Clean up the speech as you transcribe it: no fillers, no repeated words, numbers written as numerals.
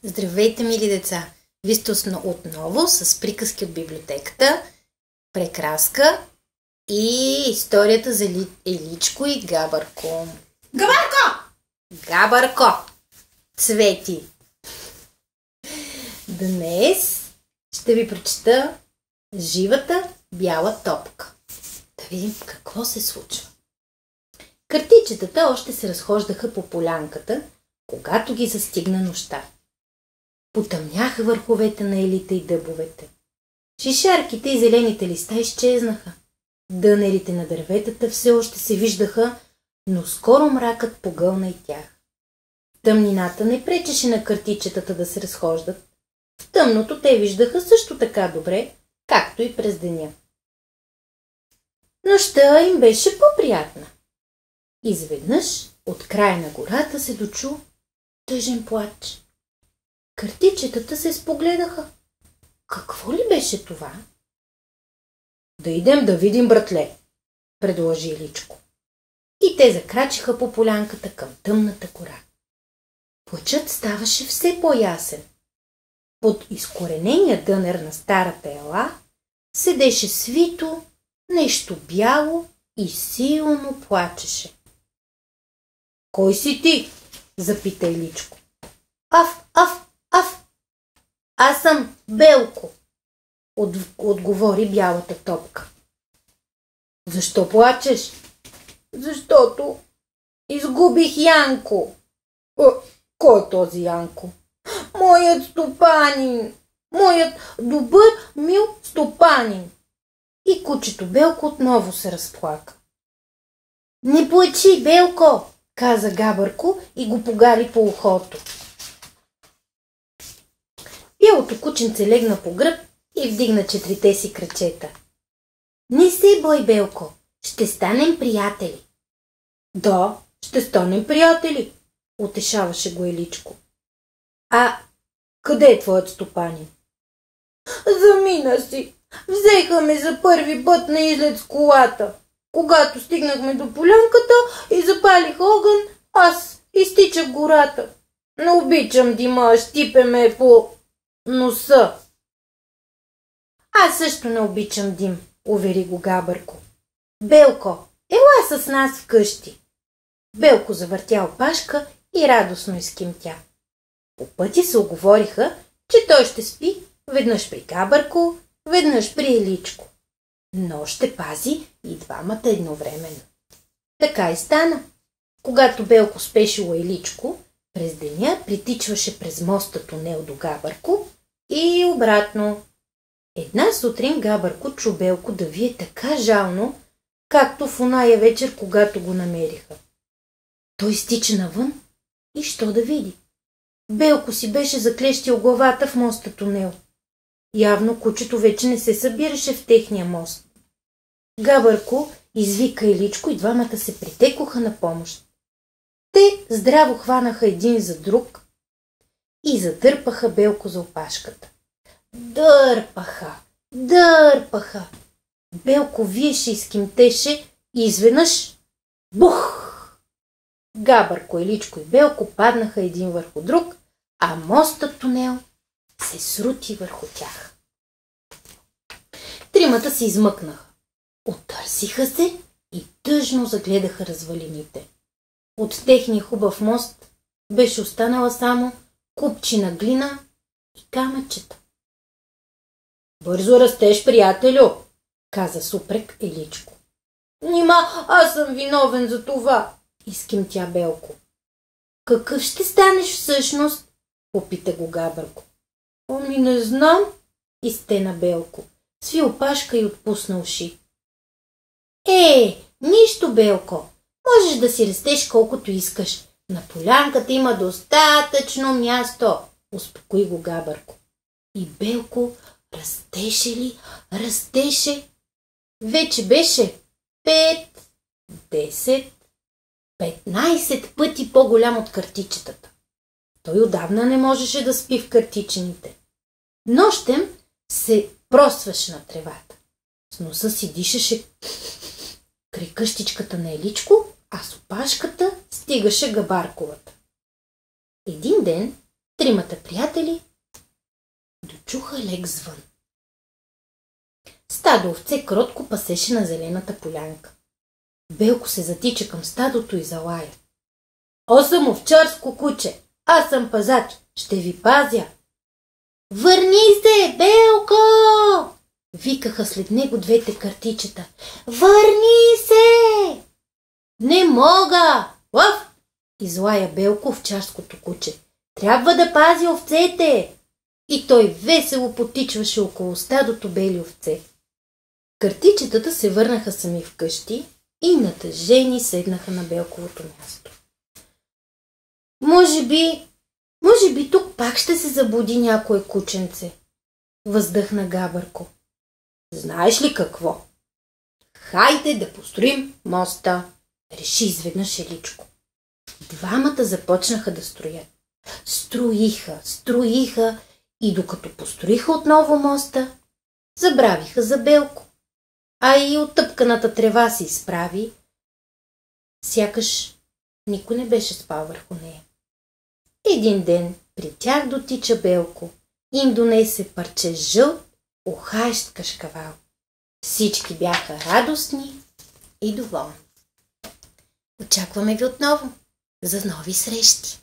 Здравейте, мили деца! Вие сте отново с приказки от библиотеката, Прекраска и историята за Еличко и Габърко. Габърко! Габърко! Цвети! Днес ще ви прочета живата бяла топка. Да видим какво се случва. Картичетата още се разхождаха по полянката, когато ги застигна нощта. Потъмняха върховете на елите и дъбовете. Шишарките и зелените листа изчезнаха. Дънерите на дърветата все още се виждаха, но скоро мракът погълна и тях. Тъмнината не пречеше на картичетата да се разхождат. В тъмното те виждаха също така добре, както и през деня. Нощта им беше по-приятна. Изведнъж от края на гората се дочу тъжен плач. Картичетата се спогледаха. Какво ли беше това? Да идем да видим, братле, предложи Еличко. И те закрачиха по полянката към тъмната гора. Плачът ставаше все по-ясен. Под изкоренения дънер на старата ела седеше свито нещо бяло и силно плачеше. Кой си ти? Запита Еличко. Аф! Аз съм Белко, отговори бялата топка. Защо плачеш? Защото изгубих Янко. Кой е този Янко? Моят стопанин, моят добър, мил стопанин. И кучето Белко отново се разплака. Не плачи, Белко, каза Габърко и го погари по ухото. Бялото кученце легна по гръб и вдигна четирите си крачета. Не се бой, Белко, ще станем приятели. Да, ще станем приятели, утешаваше го Еличко. А къде е твоят стопанин? Замина си. Взеха ме за първи път на излет с колата. Когато стигнахме до полянката и запалих огън, аз изтичах гората. Не обичам дима, щипе ме по носа. Аз също не обичам дим, увери го Габърко. Белко, ела с нас вкъщи. Белко завъртя опашка и радостно изкимтя. По пътя се уговориха, че той ще спи веднъж при Габърко, веднъж при Еличко. Но ще пази и двамата едновременно. Така и стана. Когато Белко спешило Еличко, през деня притичваше през моста тунел до Габърко и обратно. Една сутрин Габърко чу Белко да вие така жално, както в оная вечер, когато го намериха. Той стича навън и що да види? Белко си беше заклещил главата в моста тунел. Явно кучето вече не се събираше в техния мост. Габърко извика Еличко и двамата се притекоха на помощ. Те здраво хванаха един за друг и задърпаха Белко за опашката. Дърпаха. Белко виеше и скимтеше и изведнъж бух! Габърко, Еличко и Белко паднаха един върху друг, а мостът тунел се срути върху тях. Тримата се измъкнаха. Отърсиха се и тъжно загледаха развалините. От техния хубав мост беше останала само купчина глина и камъчета. Бързо растеш, приятелю, каза супрек Еличко. Нима аз съм виновен за това, изкимтя Белко. Какъв ще станеш всъщност? Попита го Габърко. Ами не знам, изтена Белко. Сви опашка и отпусна уши. Нищо, Белко. Можеш да си растеш колкото искаш. На полянката има достатъчно място, успокои го Габърко. И Белко растеше. Вече беше 5, 10, 15 пъти по-голям от картичетата. Той отдавна не можеше да спи в картичените. Нощем се просваше на тревата. С носа си дишаше край къщичката на Еличко, а с опашката стигаше Габарковата. Един ден Тримата приятели дочуха лек звън. Стадо овце кротко пасеше на зелената полянка. Белко се затича към стадото и залая. Аз съм овчарско куче, аз съм пазач, ще ви пазя. Върни се, Белко! Викаха след него двете картичета. Върни се! Не мога! Лъв! Излая Белко овчарското куче. Трябва да пази овцете! И той весело потичваше около стадото бели овце. Картичетата се върнаха сами вкъщи и натъжени седнаха на Белковото място. Може би тук пак ще се забуди някое кученце, въздъхна Габърко. Знаеш ли какво? Хайде да построим моста, реши изведнъж Еличко. Двамата започнаха да строят. Строиха и докато построиха отново моста, забравиха за Белко. А и оттъпканата трева се изправи, сякаш никой не беше спал върху нея. Един ден при тях дотича Белко и им донесе парче жълт, ухаещ кашкавал. Всички бяха радостни и доволни. Очакваме ви отново за нови срещи.